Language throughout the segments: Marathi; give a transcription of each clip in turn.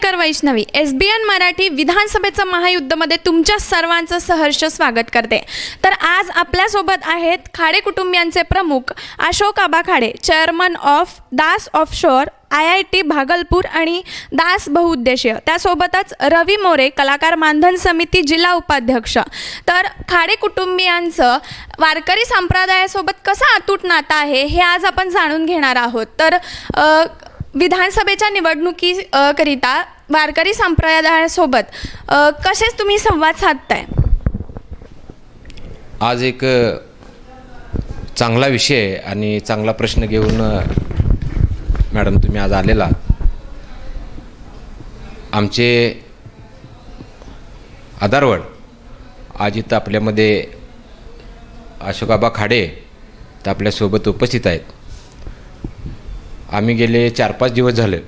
शंकर वैष्णवी SBN मराठी विधानसभेचं महायुद्धमध्ये तुमच्या सर्वांचं सहर्ष स्वागत करते। तर आज आपल्यासोबत आहेत खाडे कुटुंबियांचे प्रमुख Ashok Aba Khade, chairman of Das offshore IIT Bhagalpur आणि दास बहुउद्देशीय, त्यासोबतच रवी मोरे कलाकार मानधन समिती जिल्हा उपाध्यक्ष। तर खाडे कुटुंबियांचं वारकरी संप्रदायासोबत कसं अतूट नातं आहे हे आज आपण जाणून घेणार आहोत। तर विधानसभेच्या निवडणुकी करिता वारकरी संप्रदायासोबत कसेच तुम्ही संवाद साधताय? आज एक चांगला विषय आणि चांगला प्रश्न घेऊन मॅडम तुम्ही आज आलेला। आमचे आधारवड आज इथं आपल्यामध्ये अशोकाबा खाडे तर आपल्यासोबत उपस्थित आहेत। आम्ही गेले 4-5 दिवस झाले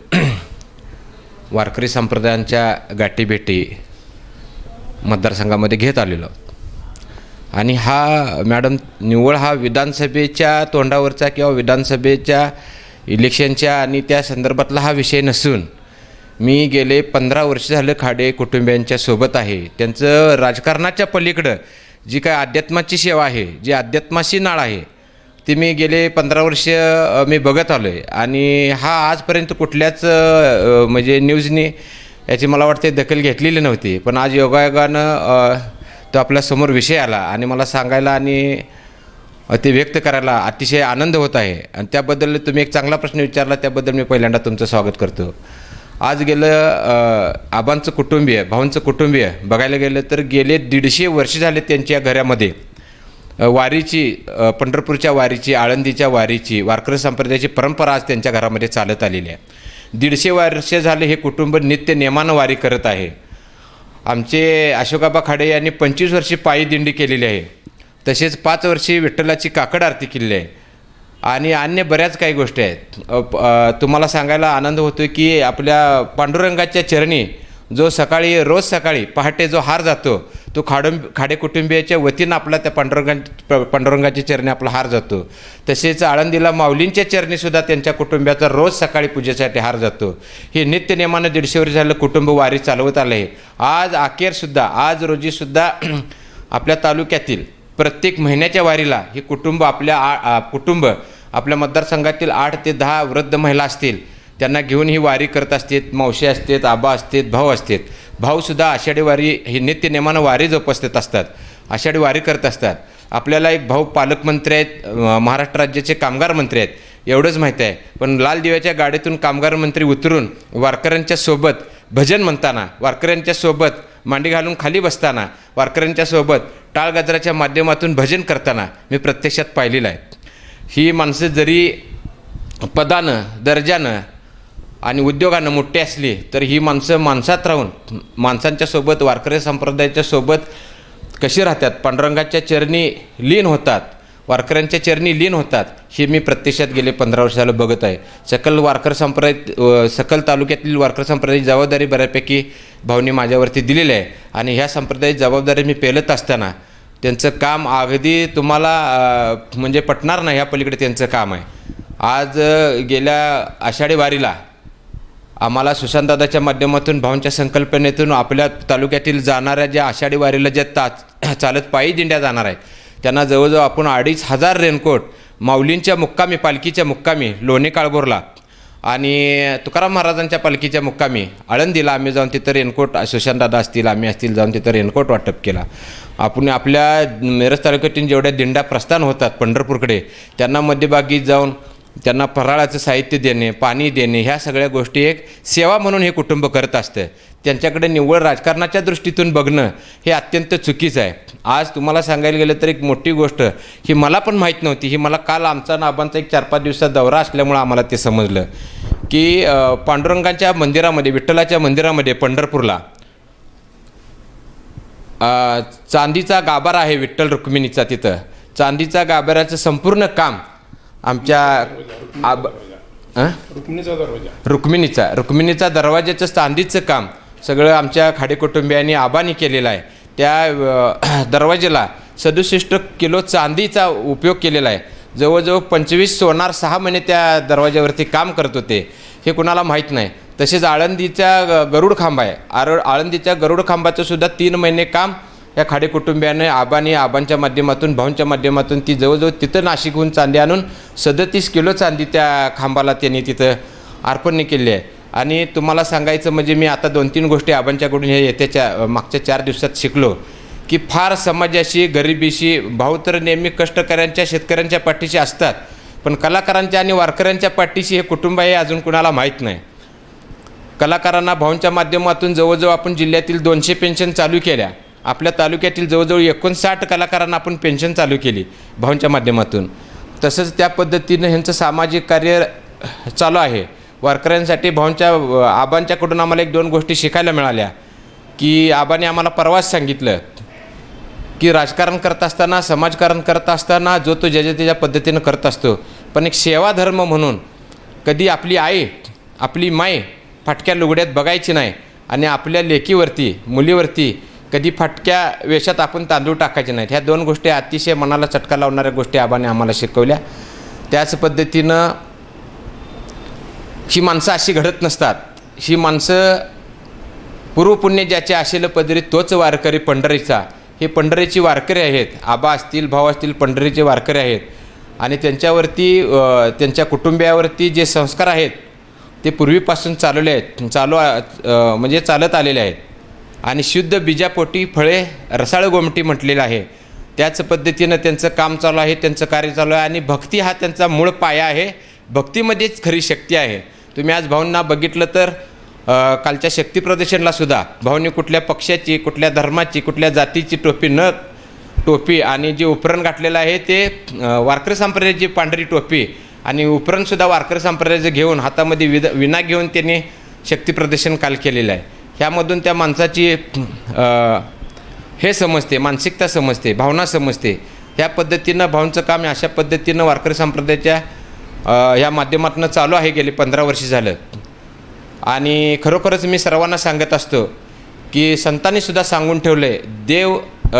वारकरी संप्रदायांच्या गाठीभेटी मतदारसंघामध्ये घेत आलेलो आणि हा मॅडम निव्वळ हा विधानसभेच्या तोंडावरचा किंवा विधानसभेच्या इलेक्शनच्या आणि त्या संदर्भातला हा विषय नसून मी गेले 15 वर्ष झालं खाडे कुटुंबियांच्या सोबत आहे। त्यांचं राजकारणाच्या पलीकडं जी काय अध्यात्माची सेवा आहे, जी अध्यात्माची नाळ आहे, ती मी गेले 15 वर्ष मी बघत आलो आहे आणि हा आजपर्यंत कुठल्याच म्हणजे न्यूजनी याची मला वाटते दखल घेतलेली नव्हती। पण आज योगायोगानं तो आपल्यासमोर विषय आला आणि मला सांगायला आणि ते व्यक्त करायला अतिशय आनंद होत आहे आणि त्याबद्दल तुम्ही एक चांगला प्रश्न विचारला, त्याबद्दल मी पहिल्यांदा तुमचं स्वागत करतो। आज गेलं आबांचं कुटुंबीय, भाऊंचं कुटुंबीय बघायला गेलं तर गेले 150 वर्ष झाले त्यांच्या घरामध्ये वारीची, पंढरपूरच्या वारीची, आळंदीच्या वारीची, वारकरी संप्रदायाची परंपरा आज त्यांच्या घरामध्ये चालत आलेली आहे। 150 वर्ष झाले हे कुटुंब नित्य नियमानं वारी करत आहे। आमचे अशोकाबा खाडे यांनी 25 वर्षी पायी दिंडी केलेली आहे, तसेच 5 वर्षी विठ्ठलाची काकड आरती केलेली आहे आणि अन्य बऱ्याच काही गोष्टी आहेत। तुम्हाला सांगायला आनंद होतो की आपल्या पांडुरंगाच्या चरणी जो रोज सकाळी पहाटे जो हार जातो तो खाडे कुटुंबियाच्या वतीनं आपला त्या पांडुरंगाच्या चरणी आपला हार जातो। तसेच आळंदीला माऊलींच्या चरणीसुद्धा त्यांच्या कुटुंबियाचा रोज सकाळी पूजेसाठी हार जातो। हे नित्य नियमानं 150 वर्ष झालं कुटुंब वारी चालवत आलं आहे। आज रोजीसुद्धा आपल्या तालुक्यातील प्रत्येक महिन्याच्या वारीला हे कुटुंब आपल्या मतदारसंघातील 8 ते 10 वृद्ध महिला असतील, त्यांना घेऊन ही वारी करत असतात। मावशी असतात, आबा असतात, भाऊ असतात। भाऊसुद्धा आषाढी वारी ही नित्य नियमानं वारी जोपासत असतात, आषाढी वारी करत असतात। आपल्याला एक भाऊ पालकमंत्री आहेत, महाराष्ट्र राज्याचे कामगार मंत्री आहेत, एवढंच माहीत आहे। पण लाल दिव्याच्या गाडीतून कामगार मंत्री उतरून वारकऱ्यांच्या सोबत भजन म्हणताना, वारकऱ्यांच्या सोबत मांडी घालून खाली बसताना, वारकऱ्यांच्या सोबत टाळ गजराच्या माध्यमातून भजन करताना मी प्रत्यक्षात पाहिलेलं आहे। ही माणसं जरी पदानं, दर्जानं आणि उद्योगानं मोठी असली तर ही माणसं माणसात राहून माणसांच्या सोबत, वारकरी संप्रदायाच्या सोबत कशी राहतात, पांडुरंगाच्या चरणी लीन होतात, वारकऱ्यांच्या चरणी लीन होतात, हे मी प्रत्यक्षात गेले 15 वर्ष झालं बघत आहे। सकल तालुक्यातील वारकरी संप्रदायाची जबाबदारी बऱ्यापैकी भाऊनी माझ्यावरती दिलेली आहे आणि ह्या संप्रदायाची जबाबदारी मी पेलत असताना त्यांचं काम अगदी तुम्हाला म्हणजे पटणार नाही, ह्या पलीकडे त्यांचं काम आहे। आज गेल्या आषाढी वारीला आम्हाला सुशांतदादाच्या माध्यमातून, भाऊंच्या संकल्पनेतून आपल्या तालुक्यातील जाणाऱ्या ज्या आषाढी वारीला ज्या चालत पायी दिंड्या जाणार आहेत त्यांना जवळजवळ आपण 2500 रेनकोट माऊलींच्या मुक्कामी, पालखीच्या मुक्कामी लोणे काळभोरला आणि तुकाराम महाराजांच्या पालखीच्या मुक्कामी आळंदीला आम्ही जाऊन तिथं रेनकोट, सुशांतदादा असतील, आम्ही असतील, जाऊन तिथं रेनकोट वाटप केला। आपण आपल्या मिरज तालुक्यातून जेवढ्या दिंड्या प्रस्थान होतात पंढरपूरकडे त्यांना मध्यभागी जाऊन त्यांना फराळाचं साहित्य देणे, पाणी देणे, ह्या सगळ्या गोष्टी एक सेवा म्हणून हे कुटुंब करत असतं। त्यांच्याकडे निव्वळ राजकारणाच्या दृष्टीतून बघणं हे अत्यंत चुकीचं आहे। आज तुम्हाला सांगायला गेलं तर एक मोठी गोष्ट ही मला पण माहीत नव्हती, ही मला काल आमचा आबांचा एक 4-5 दिवसाचा दौरा असल्यामुळं आम्हाला ते समजलं की पांडुरंगाच्या मंदिरामध्ये, विठ्ठलाच्या मंदिरामध्ये पंढरपूरला चांदीचा गाभारा आहे विठ्ठल रुक्मिणीचा। तिथं चांदीचा गाभाऱ्याचं संपूर्ण काम आमच्या रुक्मिणीचा दरवाजाचं चांदीचं काम सगळं आमच्या खाडे कुटुंबियांनी आबांनी केलेलं आहे। त्या दरवाजेला 67 किलो चांदीचा उपयोग केलेला आहे। जवळजवळ 25 सोनार 6 महिने त्या दरवाज्यावरती काम करत होते। हे कुणाला माहीत नाही। तसेच आळंदीचा गरुड खांब आहे. आळंदीच्या गरुड खांबाचं सुद्धा 3 महिने काम या खाडे कुटुंबियाने आबांच्या माध्यमातून भाऊंच्या माध्यमातून ती जवळजवळ तिथं नाशिकहून चांदी आणून 37 किलो चांदी त्या खांबाला त्यांनी तिथं अर्पण केली आहे. आणि तुम्हाला सांगायचं म्हणजे मी आता 2-3 गोष्टी आबांच्याकडून हे येत्याच्या मागच्या 4 दिवसात शिकलो की फार समाजाशी गरिबीशी भाऊ तर नेहमी कष्टकऱ्यांच्या शेतकऱ्यांच्या पाठीशी असतात, पण कलाकारांच्या आणि वारकऱ्यांच्या पाठीशी हे कुटुंब आहे अजून कुणाला माहीत नाही. कलाकारांना भाऊंच्या माध्यमातून जवळजवळ आपण जिल्ह्यातील 200 पेन्शन चालू केल्या. आपल्या तालुक्यातील जवळजवळ 59 कलाकारांना आपण पेन्शन चालू केली भाऊंच्या माध्यमातून. तसंच त्या पद्धतीनं ह्यांचं सामाजिक कार्य चालू आहे. वारकऱ्यांसाठी आबांच्याकडून आम्हाला 1-2 गोष्टी शिकायला मिळाल्या की आबाने आम्हाला परवाच सांगितलं की राजकारण करत असताना समाजकारण करत असताना जो तो ज्याच्या त्याच्या पद्धतीनं करत असतो, पण एक सेवाधर्म म्हणून कधी आपली आई आपली माय फाटक्या लुगड्यात बघायची नाही आणि आपल्या लेकीवरती मुलीवरती कधी फाटक्या वेशात आपण तांदूळ टाकायचे नाहीत. ह्या 2 गोष्टी अतिशय मनाला चटका लावणाऱ्या गोष्टी आबाने आम्हाला शिकवल्या. त्याच पद्धतीनं ही माणसं अशी घडत नसतात. ही माणसं पूर्वपुण्य ज्याचे असेल पदरी तोच वारकरी पंढरीचा. हे पंढरीची वारकरी आहेत. आबा असतील भाऊ असतील पंढरीचे वारकरी आहेत आणि त्यांच्यावरती त्यांच्या कुटुंबियावरती जे संस्कार आहेत ते पूर्वीपासून चालवले आहेत, म्हणजे चालत आलेले आहेत. आणि शुद्ध बीजापोटी फळे रसाळ गोमटी म्हटलेलं आहे. त्याच पद्धतीनं त्यांचं काम चालू आहे, त्यांचं कार्य चालू आहे. आणि भक्ती हा त्यांचा मूळ पाया आहे. भक्तीमध्येच खरी शक्ती आहे. तुम्ही आज भाऊंना बघितलं तर कालच्या शक्ती प्रदर्शनला सुद्धा भाऊंनी कुठल्या पक्षाची कुठल्या धर्माची कुठल्या जातीची टोपी आणि जे उपरण घातलेलं आहे ते वारकरी संप्रदायाची पांढरी टोपी आणि उपरणसुद्धा वारकरी संप्रदायाचं घेऊन हातामध्ये विना घेऊन त्यांनी शक्ती प्रदर्शन काल केलेलं आहे. ह्यामधून त्या माणसाची हे समजते, मानसिकता समजते, भावना समजते. ह्या पद्धतीनं भाऊंचं काम अशा पद्धतीनं वारकरी संप्रदायाच्या ह्या माध्यमातून चालू आहे गेले 15 वर्ष झालं. आणि खरोखरच मी सर्वांना सांगत असतो की संतांनीसुद्धा सांगून ठेवलं आहे,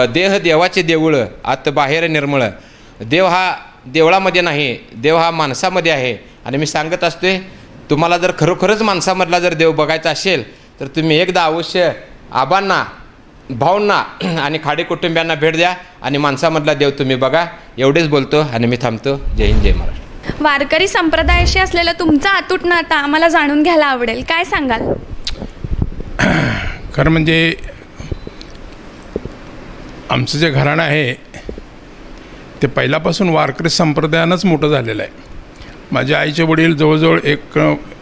देह देवाचे देऊळ आत बाहेर निर्मळ. देव हा देवळामध्ये नाही, देव हा माणसामध्ये आहे. आणि मी सांगत असतोय तुम्हाला जर खरोखरच माणसामधला जर देव बघायचा असेल तर तुम्ही एकदा अवश्य आबांना भाऊंना आणि खाडे कुटुंबियांना भेट द्या आणि माणसामधला देव तुम्ही बघा. एवढेच बोलतो आणि मी थांबतो. जय हिंद, जय महाराष्ट्र. वारकरी संप्रदायाशी असलेलं तुमचं अतूट नातं आम्हाला जाणून घ्यायला आवडेल. काय सांगाल? खरं म्हणजे आमचं जे घराणं आहे ते पहिल्यापासून वारकरी संप्रदायानंच मोठं झालेलं आहे. माझ्या आईचे वडील जवळजवळ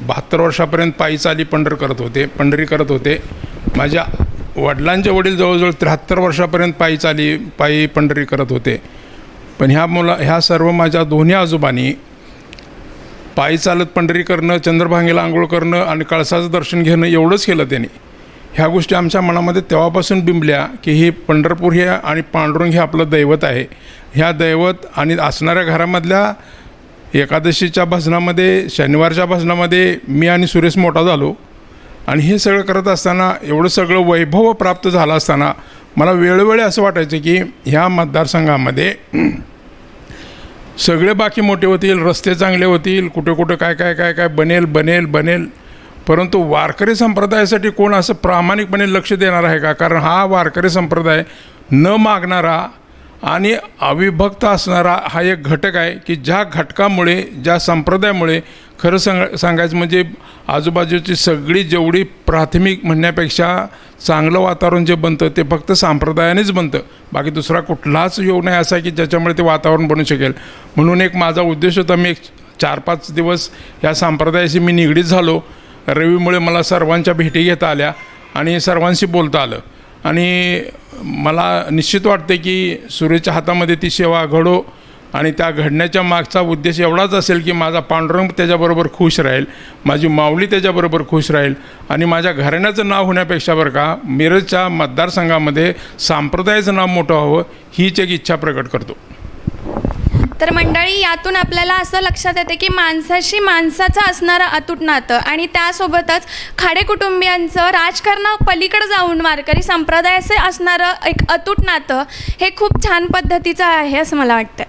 72 वर्षापर्यंत पायी पंढरी करत होते. माझ्या वडिलांचे वडील जवळजवळ 73 वर्षापर्यंत पायी पंढरी करत होते. पण ह्या सर्व माझ्या दोन्ही आजोबांनी पायी चालत पंढरी करणं, चंद्रभांगेला आंघोळ करणं आणि कळसाचं दर्शन घेणं एवढंच केलं त्यांनी. ह्या गोष्टी आमच्या मनामध्ये तेव्हापासून बिंबल्या की ही पंढरपूर हे आणि पांडुरंग हे आपलं दैवत आहे. ह्या दैवत आणि असणाऱ्या घरामधल्या एकादशीच्या भजनामध्ये, शनिवारच्या भजनामध्ये मी आणि सुरेश मोठा झालो. आणि हे सगळं करत असताना एवढं सगळं वैभव प्राप्त झालं असताना मला वेळोवेळी असं वाटायचं की ह्या मतदारसंघामध्ये सगळे बाकी मोठे होतील, रस्ते चांगले होतील, कुठे कुठं काय बनेल, परंतु वारकरी संप्रदायासाठी कोण असं प्रामाणिकपणे लक्ष देणार आहे का? कारण हा वारकरी संप्रदाय न मागणारा आणि अविभक्त असणारा हा एक घटक आहे की ज्या घटकामुळे, ज्या संप्रदायामुळे खरं सांगायचं म्हणजे आजूबाजूची सगळी जेवढी प्राथमिक म्हणण्यापेक्षा चांगलं वातावरण जे बनतं ते फक्त संप्रदायानेच बनतं. बाकी दुसरा कुठलाच योग नाही असा की ज्याच्यामुळे ते वातावरण बनू शकेल. म्हणून एक माझा उद्देश होता, मी 4-5 दिवस या संप्रदायाशी मी निगडीत झालो. रवीमुळे मला सर्वांच्या भेटी घेता आल्या आणि सर्वांशी बोलता आलं. आणि मला निश्चित वाटते की सुरेच्या हातामध्ये ती सेवा घडो आणि त्या घडण्याच्या मागचा उद्देश एवढाच असेल की माझा पांडुरंग त्याच्याबरोबर खुश राहील, माझी माऊली त्याच्याबरोबर खुश राहील आणि माझ्या घराण्याचं नाव होण्यापेक्षा बरं का मिरजच्या मतदारसंघामध्ये संप्रदायाचं नाव मोठं व्हावं हीच एक इच्छा प्रकट करतो. तर मंडळी, यातून आपल्याला असं लक्षात येते की माणसाशी माणसाचं असणारं अतूट नातं आणि त्यासोबतच खाडे कुटुंबियांचं राजकारणा पलीकडे जाऊन वारकरी संप्रदायाचे असणारं एक अतूट नातं हे खूप छान पद्धतीचं आहे असं मला वाटतं.